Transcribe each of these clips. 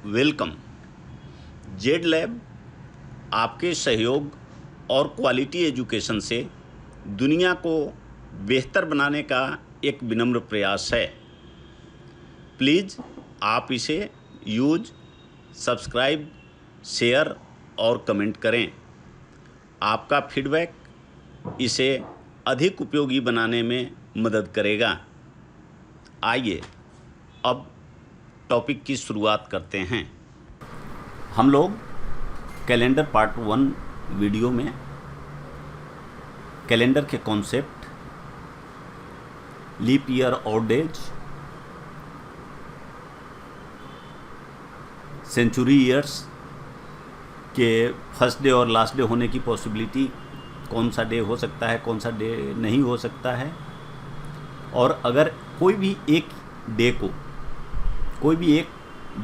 Welcome. Z lab आपके सहयोग और क्वालिटी एजुकेशन से दुनिया को बेहतर बनाने का एक विनम्र प्रयास है। प्लीज़ आप इसे यूज, सब्सक्राइब, शेयर और कमेंट करें। आपका फीडबैक इसे अधिक उपयोगी बनाने में मदद करेगा। आइए अब टॉपिक की शुरुआत करते हैं। हम लोग कैलेंडर पार्ट 1 वीडियो में कैलेंडर के कॉन्सेप्ट, लीप ईयर और डेज, सेंचुरी ईयर्स के फर्स्ट डे और लास्ट डे होने की पॉसिबिलिटी, कौन सा डे हो सकता है, कौन सा डे नहीं हो सकता है, और अगर कोई भी एक डे को, कोई भी एक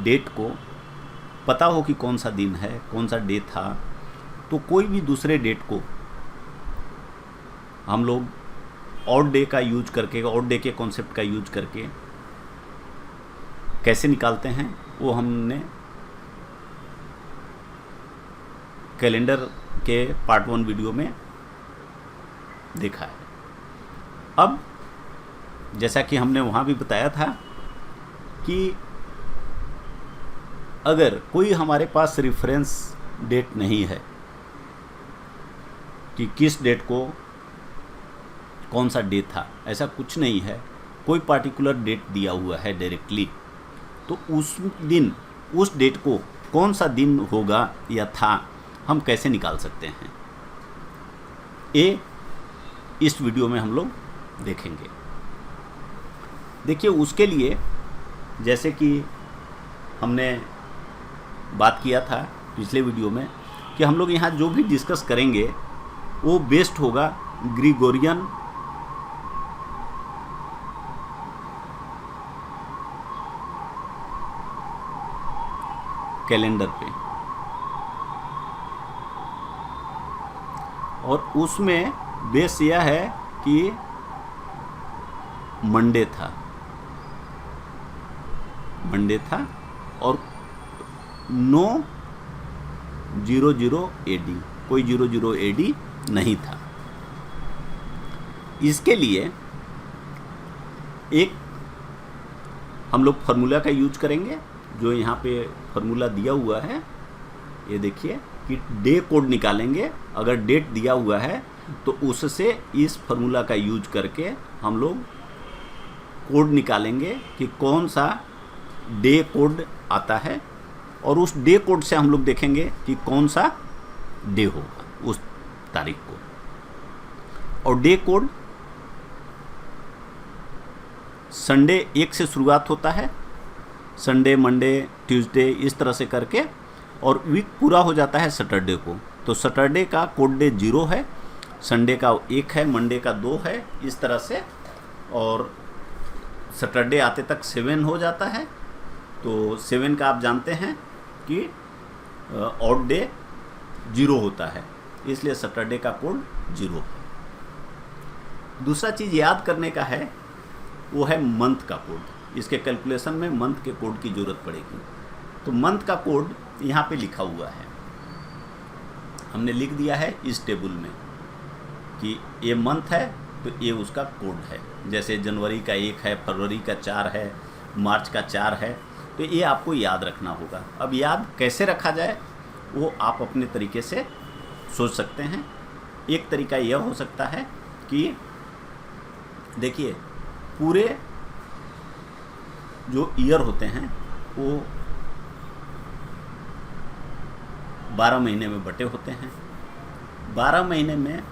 डेट को पता हो कि कौन सा दिन है, कौन सा डे था, तो कोई भी दूसरे डेट को हम लोग ऑड डे का यूज करके, ऑड डे के कॉन्सेप्ट का यूज करके कैसे निकालते हैं वो हमने कैलेंडर के पार्ट 1 वीडियो में देखा है। अब जैसा कि हमने वहाँ भी बताया था कि अगर कोई हमारे पास रेफरेंस डेट नहीं है कि किस डेट को कौन सा डे था, ऐसा कुछ नहीं है, कोई पार्टिकुलर डेट दिया हुआ है डायरेक्टली, तो उस दिन, उस डेट को कौन सा दिन होगा या था, हम कैसे निकाल सकते हैं, ये इस वीडियो में हम लोग देखेंगे। देखिए, उसके लिए जैसे कि हमने बात किया था पिछले वीडियो में कि हम लोग यहाँ जो भी डिस्कस करेंगे वो बेस्ड होगा ग्रिगोरियन कैलेंडर पे, और उसमें बेस यह है कि मंडे था और 900 AD, कोई 00 AD नहीं था। इसके लिए एक हम लोग फार्मूला का यूज करेंगे, जो यहाँ पे फार्मूला दिया हुआ है, ये देखिए कि डे कोड निकालेंगे। अगर डेट दिया हुआ है तो उससे इस फार्मूला का यूज करके हम लोग कोड निकालेंगे कि कौन सा डे कोड आता है, और उस डे कोड से हम लोग देखेंगे कि कौन सा डे होगा उस तारीख को। और डे कोड संडे 1 से शुरुआत होता है, संडे, मंडे, ट्यूसडे, इस तरह से करके, और वीक पूरा हो जाता है सैटरडे को। तो सैटरडे का कोड डे 0 है, संडे का 1 है, मंडे का 2 है, इस तरह से, और सैटरडे आते तक 7 हो जाता है। तो 7 का आप जानते हैं कि ऑड डे 0 होता है, इसलिए सैटरडे का कोड 0 है। दूसरा चीज़ याद करने का है, वो है मंथ का कोड। इसके कैलकुलेशन में मंथ के कोड की ज़रूरत पड़ेगी। तो मंथ का कोड यहाँ पे लिखा हुआ है, हमने लिख दिया है इस टेबल में कि ये मंथ है तो ये उसका कोड है। जैसे जनवरी का 1 है, फरवरी का 4 है, मार्च का 4 है, तो ये आपको याद रखना होगा। अब याद कैसे रखा जाए वो आप अपने तरीके से सोच सकते हैं। एक तरीका यह हो सकता है कि देखिए, पूरे जो ईयर होते हैं वो 12 महीने में बटे होते हैं। 12 महीने में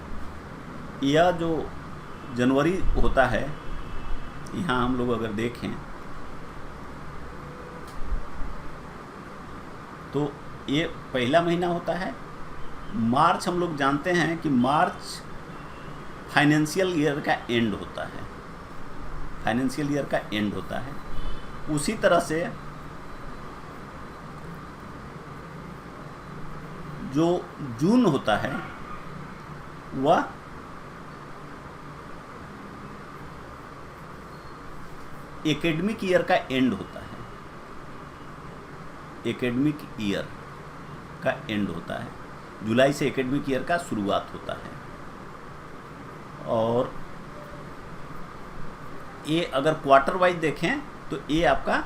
यह जो जनवरी होता है, यहाँ हम लोग अगर देखें तो ये पहला महीना होता है। मार्च हम लोग जानते हैं कि मार्च फाइनेंशियल ईयर का एंड होता है, फाइनेंशियल ईयर का एंड होता है। उसी तरह से जो जून होता है वह एकेडमिक ईयर का एंड होता है। एकेडमिक ईयर का एंड होता है, जुलाई से एकेडमिक ईयर का शुरुआत होता है। और ये अगर क्वार्टर वाइज देखें तो ये आपका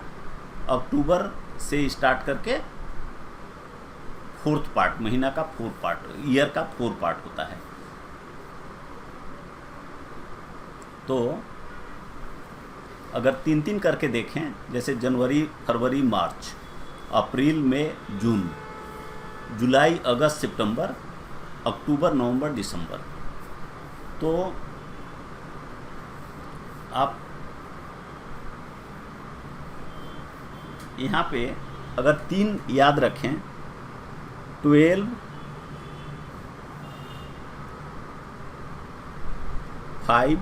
अक्टूबर से स्टार्ट करके फोर्थ पार्ट, महीना का फोर्थ पार्ट, ईयर का फोर्थ पार्ट होता है। तो अगर 3-3 करके देखें, जैसे जनवरी, फरवरी, मार्च, अप्रैल, मई, जून, जुलाई, अगस्त, सितंबर, अक्टूबर, नवंबर, दिसंबर, तो आप यहाँ पे अगर 3 याद रखें, 12, 5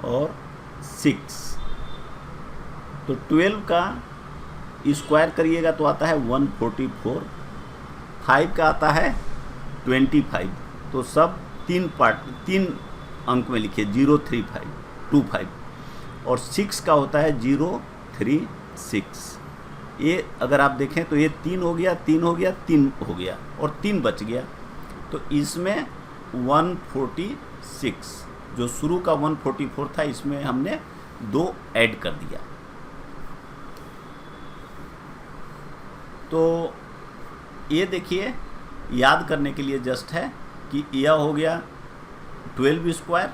और 6, तो 12 का स्क्वायर करिएगा तो आता है 144, 5 का आता है 25, तो सब 3 अंक में लिखिए, 03525, और 6 का होता है 036। ये अगर आप देखें तो ये 3 हो गया, 3 हो गया, 3 हो गया और 3 बच गया, तो इसमें 146, जो शुरू का 144 था, इसमें हमने 2 ऐड कर दिया। तो ये देखिए, याद करने के लिए जस्ट है कि यह हो गया 12 स्क्वायर,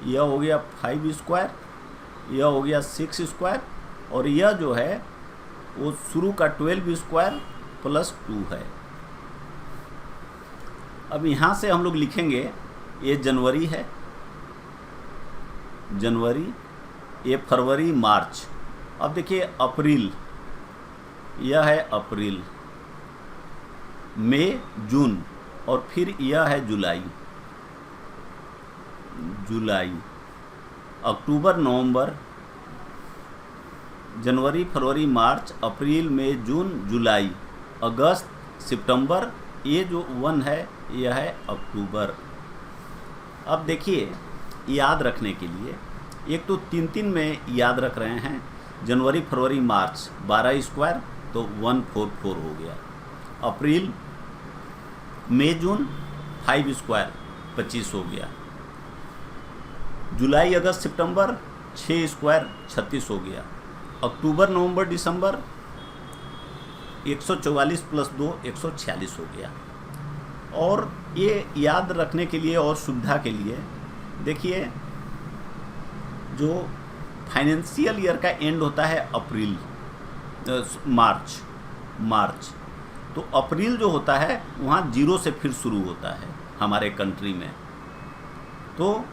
यह हो गया 5 स्क्वायर, यह हो गया 6 स्क्वायर, और यह जो है वो शुरू का 12 स्क्वायर प्लस 2 है। अब यहाँ से हम लोग लिखेंगे, ये जनवरी है, जनवरी, ये फरवरी, मार्च। अब देखिए अप्रैल, यह है अप्रैल, मई, जून, और फिर यह है जुलाई, जुलाई, अक्टूबर, नवंबर, जनवरी, फरवरी, मार्च, अप्रैल, मई, जून, जुलाई, अगस्त, सितंबर, ये जो 1 है यह है अक्टूबर। अब देखिए, याद रखने के लिए एक तो 3-3 में याद रख रहे हैं, जनवरी, फरवरी, मार्च 12 स्क्वायर तो 144 हो गया, अप्रैल, मई, जून 5 स्क्वायर 25 हो गया, जुलाई, अगस्त, सितंबर 6 स्क्वायर 36 हो गया, अक्टूबर, नवंबर, दिसंबर 144 प्लस 2 146 हो गया। और ये याद रखने के लिए और सुविधा के लिए देखिए, जो फाइनेंशियल ईयर का एंड होता है अप्रैल, मार्च, तो अप्रैल जो होता है वहाँ 0 से फिर शुरू होता है हमारे कंट्री में, तो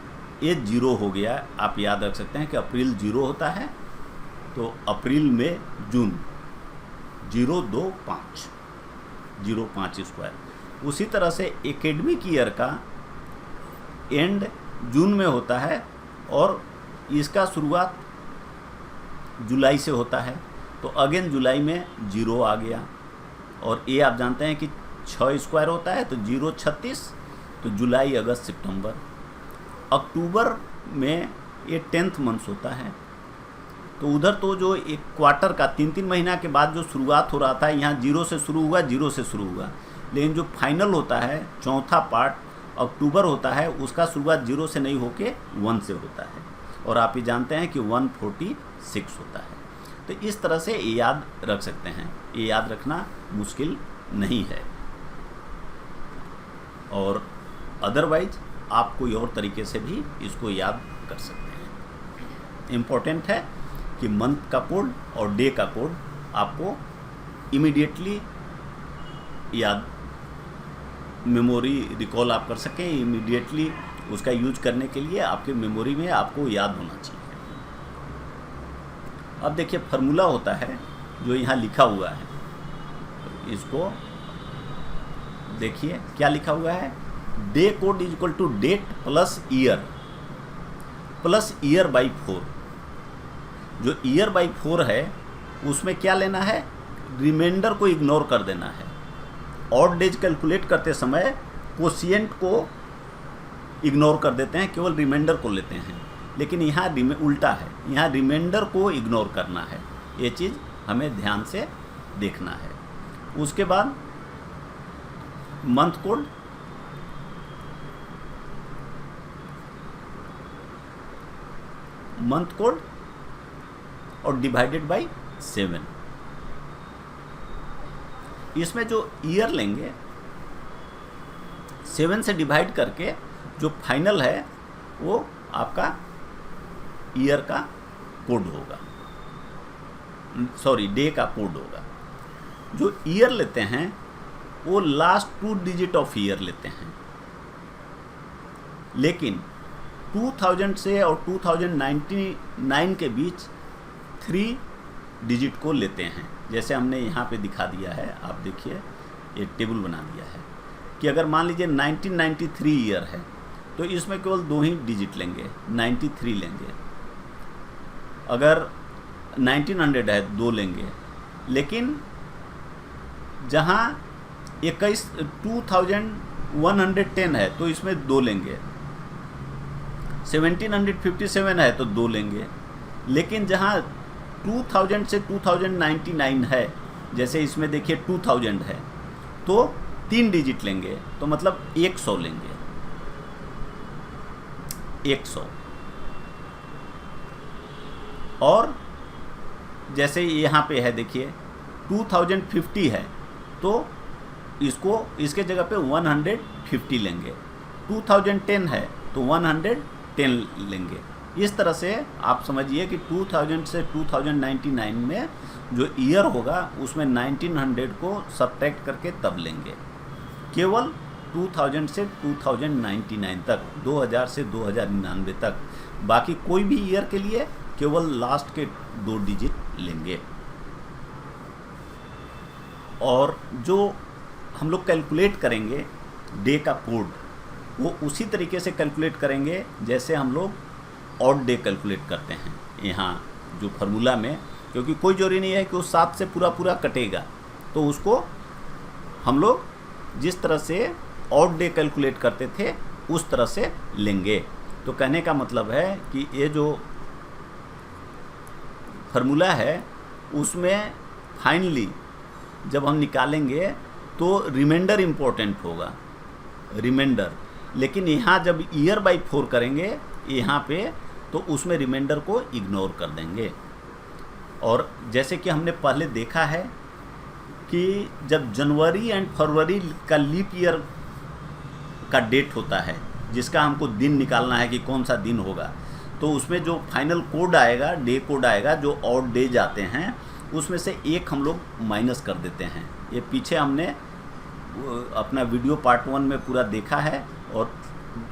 ये 0 हो गया। आप याद रख सकते हैं कि अप्रैल 0 होता है, तो अप्रैल में जून 025, 05 स्क्वायर। उसी तरह से एकेडमिक ईयर का एंड जून में होता है और इसका शुरुआत जुलाई से होता है, तो अगेन जुलाई में 0 आ गया। और ये आप जानते हैं कि 6 स्क्वायर होता है, तो 036, तो जुलाई, अगस्त, सितंबर। अक्टूबर में ये 10th मंथ होता है, तो उधर तो जो एक क्वार्टर का 3-3 महीना के बाद जो शुरुआत हो रहा था, यहाँ 0 से शुरू हुआ, 0 से शुरू हुआ, लेकिन जो फाइनल होता है, चौथा पार्ट अक्टूबर होता है, उसका शुरुआत 0 से नहीं होके 1 से होता है, और आप ये जानते हैं कि 146 होता है। तो इस तरह से याद रख सकते हैं, ये याद रखना मुश्किल नहीं है। और अदरवाइज आप कोई और तरीके से भी इसको याद कर सकते हैं। इम्पोर्टेंट है कि मंथ का कोड और डे का कोड आपको इमीडिएटली याद, मेमोरी रिकॉल आप कर सकें, इमीडिएटली उसका यूज करने के लिए आपके मेमोरी में आपको याद होना चाहिए। अब देखिए, फार्मूला होता है जो यहाँ लिखा हुआ है, इसको देखिए क्या लिखा हुआ है, day code is equal to date plus year by 4। जो ईयर बाई 4 है उसमें क्या लेना है, रिमाइंडर को इग्नोर कर देना है। ऑड डेज कैलकुलेट करते समय कोशिएंट को इग्नोर कर देते हैं, केवल रिमाइंडर को लेते हैं, लेकिन यहाँ उल्टा है, यहाँ रिमाइंडर को इग्नोर करना है। ये चीज़ हमें ध्यान से देखना है। उसके बाद मंथ कोड, मंथ कोड और डिवाइडेड बाय 7। इसमें जो ईयर लेंगे 7 से डिवाइड करके जो फाइनल है वो आपका ईयर का कोड होगा, सॉरी डे का कोड होगा। जो ईयर लेते हैं वो लास्ट 2 डिजिट ऑफ ईयर लेते हैं, लेकिन 2000 से और 2099 के बीच 3 डिजिट को लेते हैं। जैसे हमने यहाँ पे दिखा दिया है, आप देखिए ये टेबल बना दिया है कि अगर मान लीजिए 1993 ईयर है तो इसमें केवल 2 ही डिजिट लेंगे, 93 लेंगे। अगर 1900 है 2 लेंगे, लेकिन जहाँ 2110 है तो इसमें 2 लेंगे, 1757 है तो 2 लेंगे, लेकिन जहाँ 2000 से 2099 है, जैसे इसमें देखिए 2000 है तो 3 डिजिट लेंगे, तो मतलब 100 लेंगे, 100। और जैसे यहाँ पे है देखिए 2050 है तो इसको इसके जगह पे 150 लेंगे, 2010 है तो 110 लेंगे। इस तरह से आप समझिए कि 2000 से 2099 में जो ईयर होगा उसमें 1900 को सब्ट्रैक्ट करके तब लेंगे, केवल 2000 से 2099 तक, 2000 से 2099 तक। बाकी कोई भी ईयर के लिए केवल लास्ट के 2 डिजिट लेंगे। और जो हम लोग कैलकुलेट करेंगे डे का कोड, वो उसी तरीके से कैलकुलेट करेंगे जैसे हम लोग ऑड डे कैलकुलेट करते हैं यहाँ जो फार्मूला में, क्योंकि कोई जरूरी नहीं है कि वो 7 से पूरा कटेगा, तो उसको हम लोग जिस तरह से ऑड डे कैलकुलेट करते थे उस तरह से लेंगे। तो कहने का मतलब है कि ये जो फार्मूला है उसमें फाइनली जब हम निकालेंगे तो रिमाइंडर इम्पोर्टेंट होगा, रिमाइंडर। लेकिन यहाँ जब ईयर बाई 4 करेंगे यहाँ पे तो उसमें रिमाइंडर को इग्नोर कर देंगे। और जैसे कि हमने पहले देखा है कि जब जनवरी एंड फरवरी का लीप ईयर का डेट होता है, जिसका हमको दिन निकालना है कि कौन सा दिन होगा, तो उसमें जो फाइनल कोड आएगा, डे कोड आएगा, जो ऑड डे जाते हैं उसमें से एक हम लोग माइनस कर देते हैं। ये पीछे हमने अपना वीडियो पार्ट 1 में पूरा देखा है और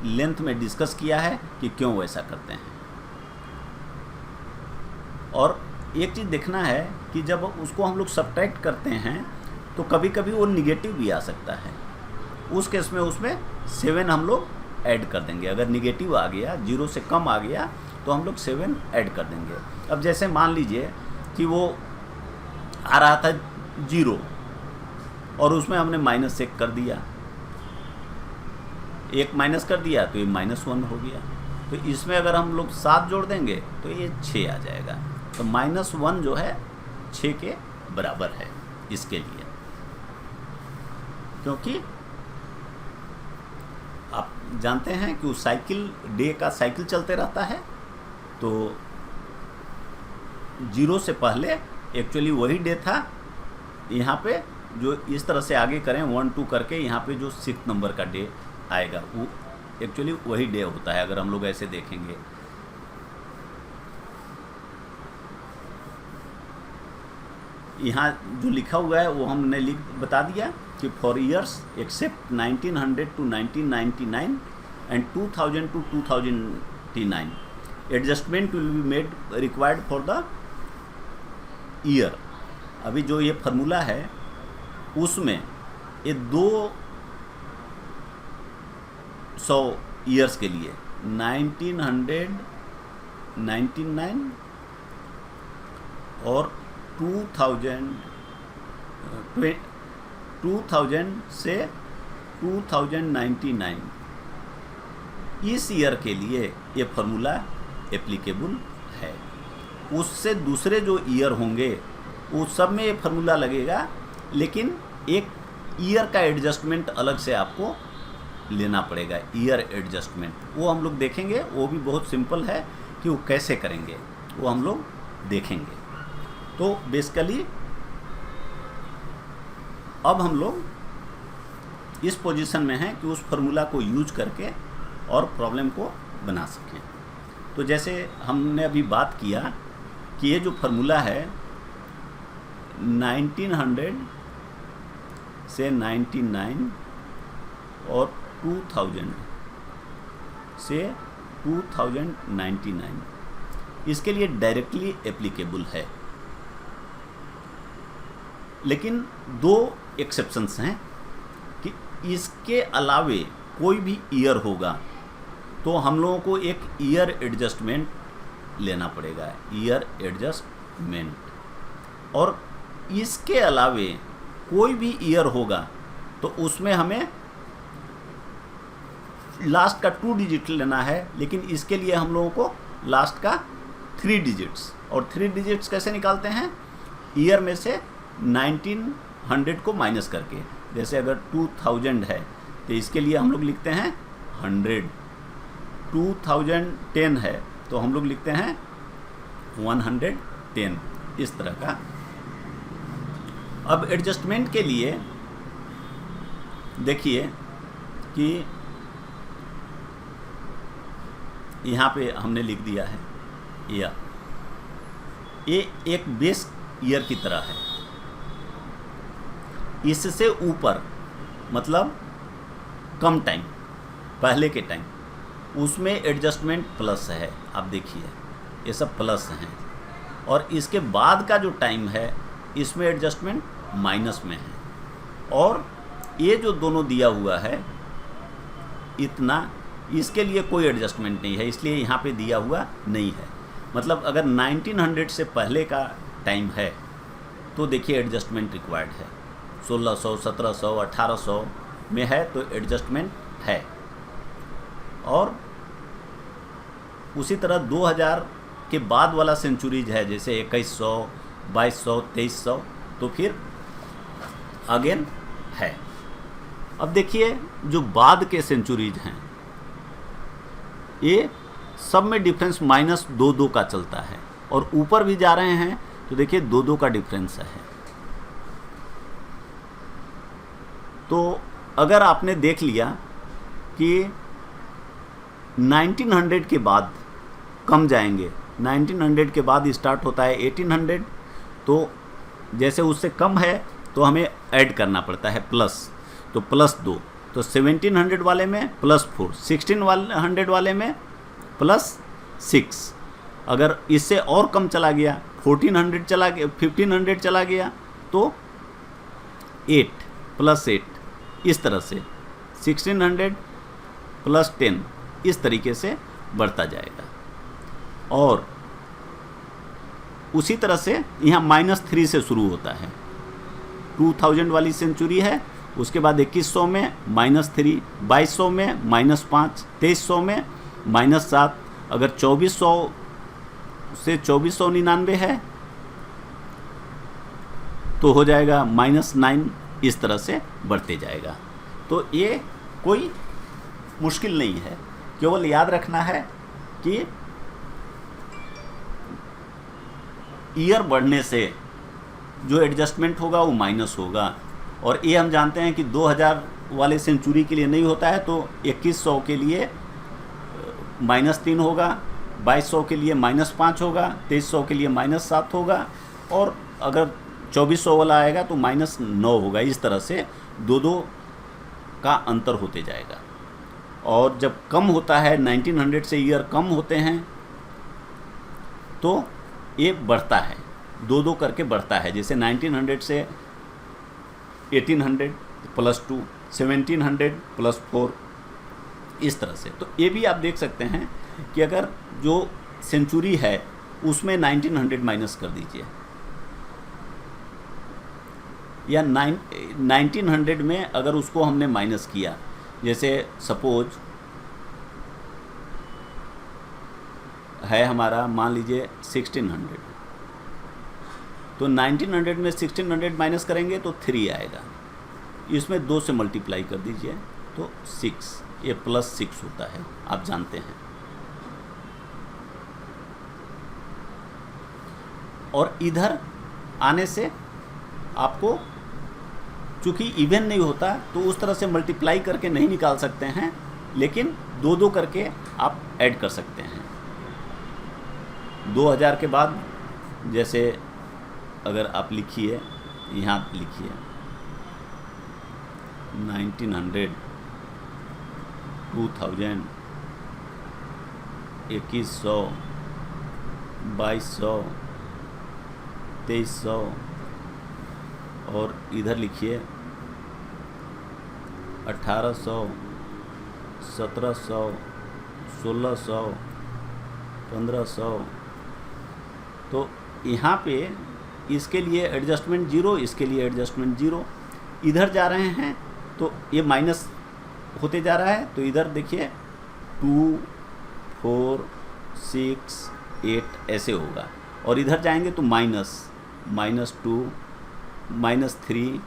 लेंथ में डिस्कस किया है कि क्यों वैसा करते हैं। और एक चीज़ देखना है कि जब उसको हम लोग सब्ट्रैक्ट करते हैं तो कभी कभी वो निगेटिव भी आ सकता है। उस केस में उसमें 7 हम लोग ऐड कर देंगे। अगर निगेटिव आ गया, 0 से कम आ गया, तो हम लोग 7 ऐड कर देंगे। अब जैसे मान लीजिए कि वो आ रहा था 0 और उसमें हमने -1 कर दिया, 1 माइनस कर दिया तो ये -1 हो गया। तो इसमें अगर हम लोग 7 जोड़ देंगे तो ये 6 आ जाएगा। तो -1 जो है 6 के बराबर है इसके लिए, क्योंकि आप जानते हैं कि उस साइकिल, डे का साइकिल चलते रहता है। तो 0 से पहले एक्चुअली वही डे था। यहाँ पे जो इस तरह से आगे करें 1 2 करके, यहाँ पे जो 6 नंबर का डे आएगा वो एक्चुअली वही डे होता है, अगर हम लोग ऐसे देखेंगे। यहाँ जो लिखा हुआ है वो हमने बता दिया कि for years except 1900 to 1999 and 2000 to 2009 adjustment will be made required for the year. अभी जो ये फार्मूला है उसमें ये 200 ईयर्स के लिए 1999 और 2000 से 2099 इस ईयर के लिए ये फार्मूला एप्लीकेबल है। उससे दूसरे जो ईयर होंगे उस सब में ये फार्मूला लगेगा, लेकिन एक ईयर का एडजस्टमेंट अलग से आपको लेना पड़ेगा, ईयर एडजस्टमेंट। वो हम लोग देखेंगे, वो भी बहुत सिंपल है कि वो कैसे करेंगे, वो हम लोग देखेंगे। तो बेसिकली अब हम लोग इस पोजीशन में हैं कि उस फार्मूला को यूज करके और प्रॉब्लम को बना सकें। तो जैसे हमने अभी बात किया कि ये जो फार्मूला है 1900 से 99 और 2000 से 2099 इसके लिए डायरेक्टली एप्लीकेबल है, लेकिन दो एक्सेप्शंस हैं कि इसके अलावे कोई भी ईयर होगा तो हम लोगों को एक ईयर एडजस्टमेंट लेना पड़ेगा, ईयर एडजस्टमेंट। और इसके अलावे कोई भी ईयर होगा तो उसमें हमें लास्ट का 2 डिजिट लेना है, लेकिन इसके लिए हम लोगों को लास्ट का 3 डिजिट्स। और 3 डिजिट्स कैसे निकालते हैं? ईयर में से 1900 को माइनस करके। जैसे अगर 2000 है तो इसके लिए हम लोग लिखते हैं 100, 2010 है तो हम लोग लिखते हैं 110, इस तरह का। अब एडजस्टमेंट के लिए देखिए कि यहाँ पे हमने लिख दिया है ईयर, ये एक बेस ईयर की तरह है। इससे ऊपर मतलब कम टाइम, पहले के टाइम, उसमें एडजस्टमेंट प्लस है। आप देखिए ये सब प्लस हैं, और इसके बाद का जो टाइम है इसमें एडजस्टमेंट माइनस में है। और ये जो दोनों दिया हुआ है इतना, इसके लिए कोई एडजस्टमेंट नहीं है, इसलिए यहाँ पे दिया हुआ नहीं है। मतलब अगर 1900 से पहले का टाइम है तो देखिए एडजस्टमेंट रिक्वायर्ड है, 1600, 1700, 1800 में है तो एडजस्टमेंट है। और उसी तरह 2000 के बाद वाला सेंचुरीज है, जैसे 2100, 2200, 2300, तो फिर अगेन है। अब देखिए जो बाद के सेंचुरीज हैं ये सब में डिफरेंस -2 का चलता है, और ऊपर भी जा रहे हैं तो देखिए 2 का डिफरेंस है। तो अगर आपने देख लिया कि 1900 के बाद कम जाएंगे, 1900 के बाद स्टार्ट होता है 1800, तो जैसे उससे कम है तो हमें ऐड करना पड़ता है प्लस, तो +2, तो 1700 वाले में +4, 1600 वाले में +6। अगर इससे और कम चला गया, 1400 चला गया, 1500 चला गया तो 8 +8, इस तरह से 1600 +10, इस तरीके से बढ़ता जाएगा। और उसी तरह से यहाँ -3 से शुरू होता है। 2000 वाली सेंचुरी है, उसके बाद 2100 में -3, 2200 में -5, 2300 में -7, अगर 2400 से 2499 है तो हो जाएगा -9, इस तरह से बढ़ते जाएगा। तो ये कोई मुश्किल नहीं है, केवल याद रखना है कि ईयर बढ़ने से जो एडजस्टमेंट होगा वो माइनस होगा। और ये हम जानते हैं कि 2000 वाले सेंचुरी के लिए नहीं होता है, तो 2100 के लिए -3 होगा, 2200 के लिए -5 होगा, 2300 के लिए -7 होगा, और अगर 2400 वाला आएगा तो -9 होगा। इस तरह से 2 का अंतर होते जाएगा। और जब कम होता है, 1900 से ईयर कम होते हैं तो ये बढ़ता है, 2 करके बढ़ता है। जैसे 1900 से 1800 +2, 1700 +4, इस तरह से। तो ये भी आप देख सकते हैं कि अगर जो सेंचुरी है उसमें 1900 माइनस कर दीजिए, या 1900 में अगर उसको हमने माइनस किया, जैसे सपोज है हमारा, मान लीजिए 1600, तो 1900 में 1600 माइनस करेंगे तो 3 आएगा, इसमें 2 से मल्टीप्लाई कर दीजिए तो 6, ये +6 होता है, आप जानते हैं। और इधर आने से आपको चूँकि इवन नहीं होता तो उस तरह से मल्टीप्लाई करके नहीं निकाल सकते हैं, लेकिन 2-2 करके आप ऐड कर सकते हैं। 2000 के बाद जैसे अगर आप लिखिए, यहाँ लिखिए 1900, 2000, 2100, 2200, 2300, और इधर लिखिए 1800, 1700, 1600, 1500। तो यहाँ पे इसके लिए एडजस्टमेंट 0, इसके लिए एडजस्टमेंट 0। इधर जा रहे हैं तो ये माइनस होते जा रहा है, तो इधर देखिए 2, 4, 6, 8 ऐसे होगा, और इधर जाएंगे तो -2, -3,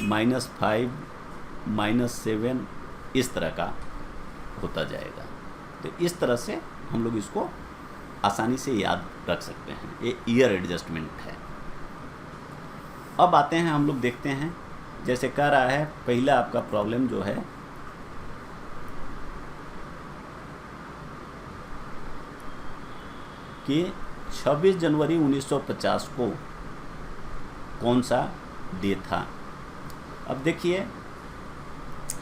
-5, -7 इस तरह का होता जाएगा। तो इस तरह से हम लोग इसको आसानी से याद रख सकते हैं, ये ईयर एडजस्टमेंट है। अब आते हैं, हम लोग देखते हैं, जैसे कह रहा है पहला आपका प्रॉब्लम जो है कि 26 जनवरी 1950 को कौन सा डे था। अब देखिए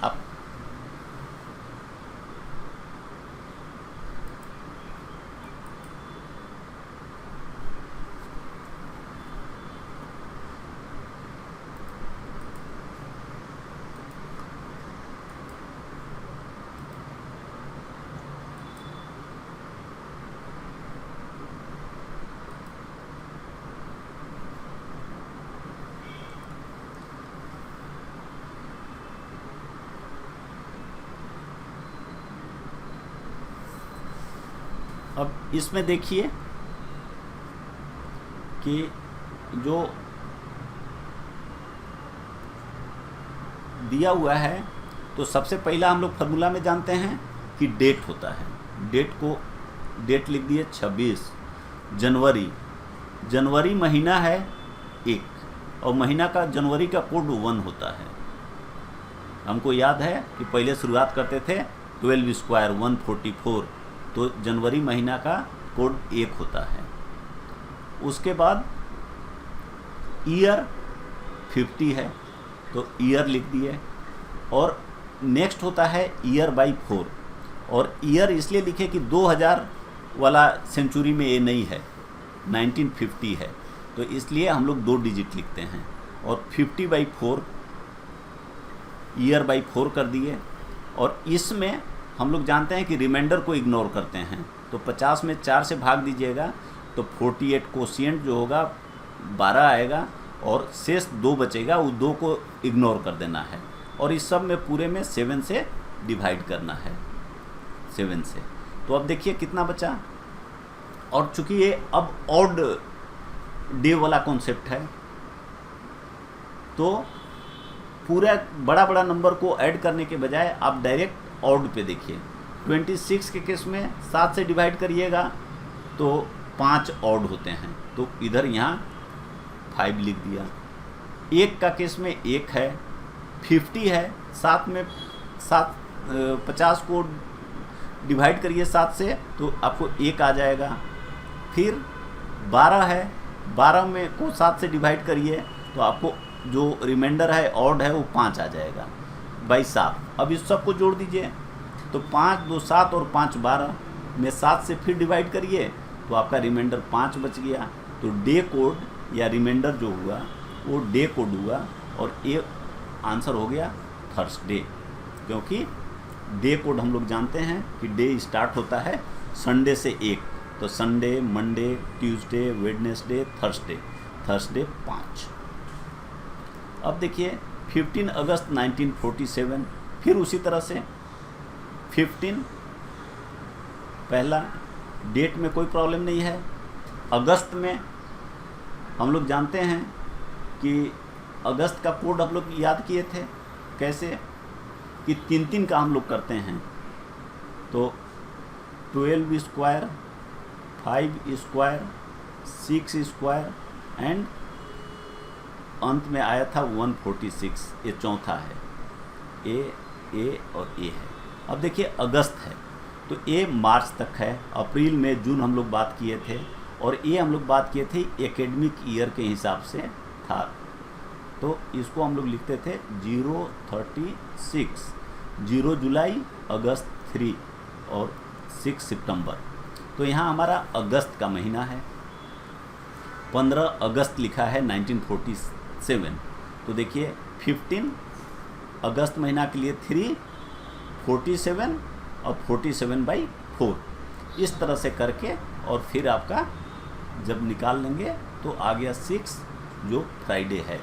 आप अब इसमें देखिए कि जो दिया हुआ है, तो सबसे पहला हम लोग फार्मूला में जानते हैं कि डेट होता है। डेट लिख दिए 26 जनवरी। जनवरी महीना है 1, और महीना का जनवरी का कोड 1 होता है। हमको याद है कि पहले शुरुआत करते थे 12 स्क्वायर 144, तो जनवरी महीना का कोड 1 होता है। उसके बाद ईयर 50 है, तो ईयर लिख दिए, और नेक्स्ट होता है ईयर बाई 4, और ईयर इसलिए लिखे कि 2000 वाला सेंचुरी में ये नहीं है, 1950 है, तो इसलिए हम लोग 2 डिजिट लिखते हैं, और 50/4 ईयर बाई 4 कर दिए। और इसमें हम लोग जानते हैं कि रिमाइंडर को इग्नोर करते हैं, तो 50 में 4 से भाग दीजिएगा तो 48 कोशिएंट जो होगा 12 आएगा, और शेष 2 बचेगा, वो 2 को इग्नोर कर देना है, और इस सब में पूरे में 7 से डिवाइड करना है, 7 से। तो अब देखिए कितना बचा, और चूंकि ये अब ऑड डे वाला कॉन्सेप्ट है, तो पूरा बड़ा बड़ा नंबर को ऐड करने के बजाय आप डायरेक्ट ऑड पे देखिए। 26 के केस में 7 से डिवाइड करिएगा तो 5 ऑड होते हैं, तो इधर यहाँ 5 लिख दिया। 1 का केस में 1 है, 50 है, 7 में 50 को डिवाइड करिए 7 से तो आपको 1 आ जाएगा। फिर 12 है, 12 में को 7 से डिवाइड करिए तो आपको जो रिमाइंडर है ऑड है वो 5 आ जाएगा बाई 7। अब इस सब को जोड़ दीजिए तो 5 2 7 और 5 12 में 7 से फिर डिवाइड करिए तो आपका रिमाइंडर 5 बच गया। तो डे कोड या रिमाइंडर जो हुआ वो डे कोड हुआ, और ये आंसर हो गया थर्सडे, क्योंकि डे कोड हम लोग जानते हैं कि डे स्टार्ट होता है संडे से 1, तो Sunday, Monday, Tuesday, Wednesday, Thursday 5। अब देखिए 15 अगस्त 1947, फिर उसी तरह से 15 पहला, डेट में कोई प्रॉब्लम नहीं है। अगस्त में हम लोग जानते हैं कि अगस्त का कोड हम लोग याद किए थे कैसे, कि 3 का हम लोग करते हैं। तो 12 स्क्वायर, 5 स्क्वायर, 6 स्क्वायर एंड अंत में आया था 146। ये चौथा है, ए और ए है। अब देखिए अगस्त है तो ए मार्च तक है, अप्रैल में जून हम लोग बात किए थे, और ये हम लोग बात किए थे एकेडमिक ईयर के हिसाब से था। तो इसको हम लोग लिखते थे 036, 0 जुलाई, अगस्त 3 और 6 सितंबर। तो यहाँ हमारा अगस्त का महीना है। 15 अगस्त लिखा है 1947। तो देखिए 15 अगस्त महीना के लिए 3, 47 और 47/4 इस तरह से करके, और फिर आपका जब निकाल लेंगे तो आ गया 6 जो फ्राइडे है।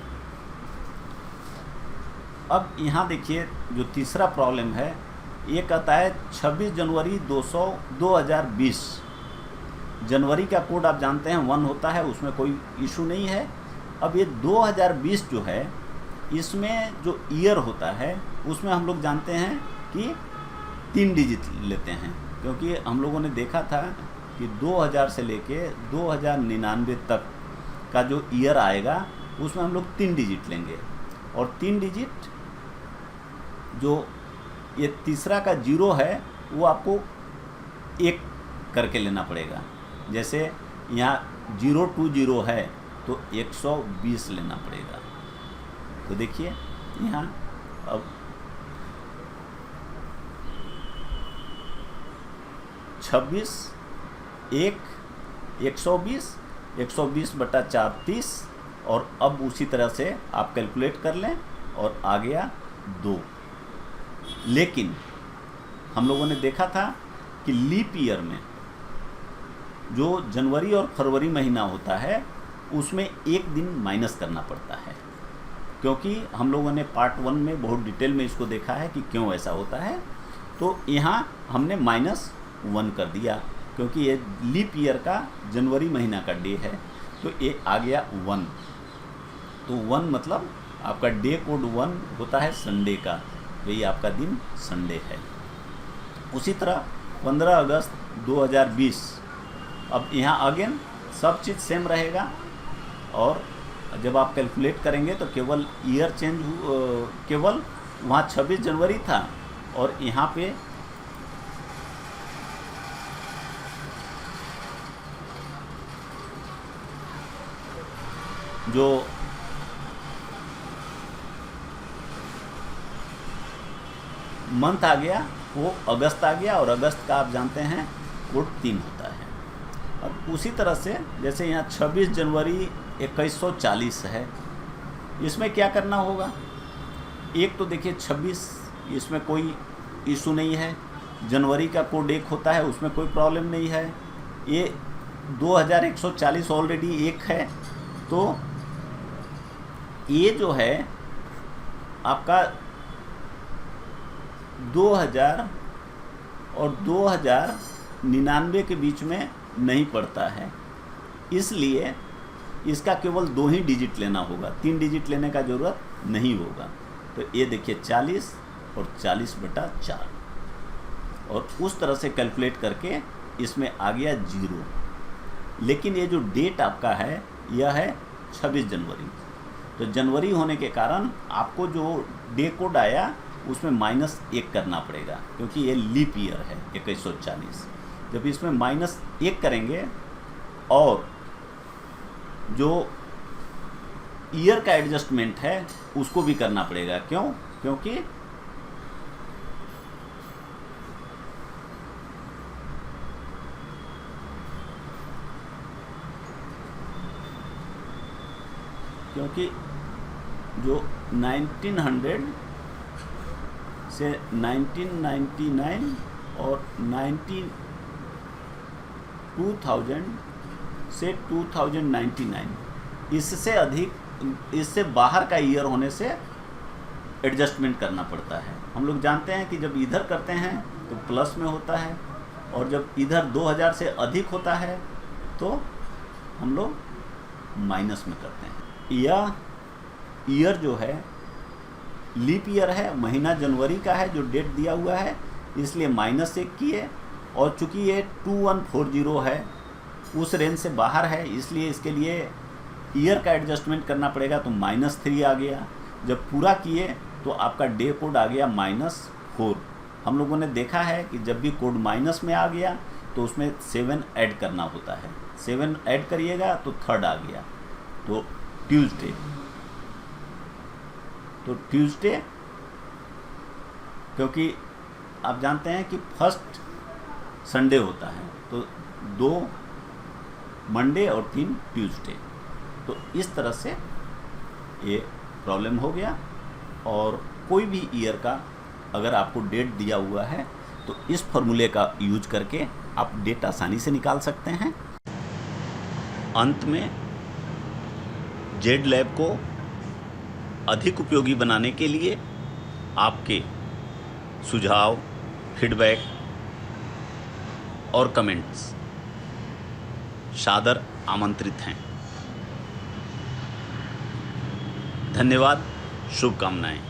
अब यहाँ देखिए जो तीसरा प्रॉब्लम है ये कहता है 26 जनवरी 2020। जनवरी का कोड आप जानते हैं 1 होता है, उसमें कोई इशू नहीं है। अब ये 2020 जो है इसमें जो ईयर होता है उसमें हम लोग जानते हैं कि 3 डिजिट लेते हैं, क्योंकि हम लोगों ने देखा था कि 2000 से लेके 2099 तक का जो ईयर आएगा उसमें हम लोग 3 डिजिट लेंगे, और 3 डिजिट जो ये तीसरा का 0 है वो आपको 1 करके लेना पड़ेगा। जैसे यहाँ 020 है तो 120 लेना पड़ेगा। तो देखिए यहाँ अब 26, 1, 120, 120/4 30, और अब उसी तरह से आप कैलकुलेट कर लें और आ गया 2। लेकिन हम लोगों ने देखा था कि लीप ईयर में जो जनवरी और फरवरी महीना होता है उसमें 1 दिन माइनस करना पड़ता है, क्योंकि हम लोगों ने पार्ट 1 में बहुत डिटेल में इसको देखा है कि क्यों ऐसा होता है। तो यहाँ हमने -1 कर दिया, क्योंकि ये लीप ईयर का जनवरी महीना का डे है, तो ये आ गया 1। तो 1 मतलब आपका डे कोड 1 होता है संडे का, यही आपका दिन संडे है। उसी तरह 15 अगस्त 2020, अब यहाँ अगेन सब चीज़ सेम रहेगा, और जब आप कैलकुलेट करेंगे तो केवल ईयर चेंज, केवल वहाँ 26 जनवरी था और यहाँ पे जो मंथ आ गया वो अगस्त आ गया, और अगस्त का आप जानते हैं कोड 3 होता है। अब उसी तरह से जैसे यहाँ 26 जनवरी 2140 है, इसमें क्या करना होगा? एक तो देखिए 26, इसमें कोई इशू नहीं है। जनवरी का कोड 1 होता है, उसमें कोई प्रॉब्लम नहीं है। ये 2140 ऑलरेडी 1 है, तो ये जो है आपका 2000 और 2099 के बीच में नहीं पड़ता है, इसलिए इसका केवल 2 ही डिजिट लेना होगा, 3 डिजिट लेने का ज़रूरत नहीं होगा। तो ये देखिए 40 और 40/4, और उस तरह से कैलकुलेट करके इसमें आ गया 0। लेकिन ये जो डेट आपका है यह है 26 जनवरी। तो जनवरी होने के कारण आपको जो डे कोड आया उसमें -1 करना पड़ेगा, क्योंकि ये लीप ईयर है 2140। जब इसमें -1 करेंगे और जो ईयर का एडजस्टमेंट है उसको भी करना पड़ेगा। क्यों? क्योंकि जो 1900 से 1999 और 2000 से 2099, इससे अधिक, इससे बाहर का ईयर होने से एडजस्टमेंट करना पड़ता है। हम लोग जानते हैं कि जब इधर करते हैं तो प्लस में होता है, और जब इधर 2000 से अधिक होता है तो हम लोग माइनस में करते हैं। यह ईयर जो है लीप ईयर है, महीना जनवरी का है जो डेट दिया हुआ है, इसलिए -1 किए, और चूंकि ये 2140 है उस रेंज से बाहर है, इसलिए इसके लिए ईयर का एडजस्टमेंट करना पड़ेगा, तो -3 आ गया। जब पूरा किए तो आपका डे कोड आ गया -4। हम लोगों ने देखा है कि जब भी कोड माइनस में आ गया तो उसमें 7 ऐड करना होता है, 7 ऐड करिएगा तो 3rd आ गया, तो ट्यूसडे। तो ट्यूसडे, क्योंकि आप जानते हैं कि फर्स्ट संडे होता है, तो 2 मंडे और 3 ट्यूसडे। तो इस तरह से ये प्रॉब्लम हो गया। और कोई भी ईयर का अगर आपको डेट दिया हुआ है तो इस फॉर्मूले का यूज करके आप डेट आसानी से निकाल सकते हैं। अंत में जेड लैब को अधिक उपयोगी बनाने के लिए आपके सुझाव, फीडबैक और कमेंट्स सादर आमंत्रित हैं। धन्यवाद, शुभकामनाएं।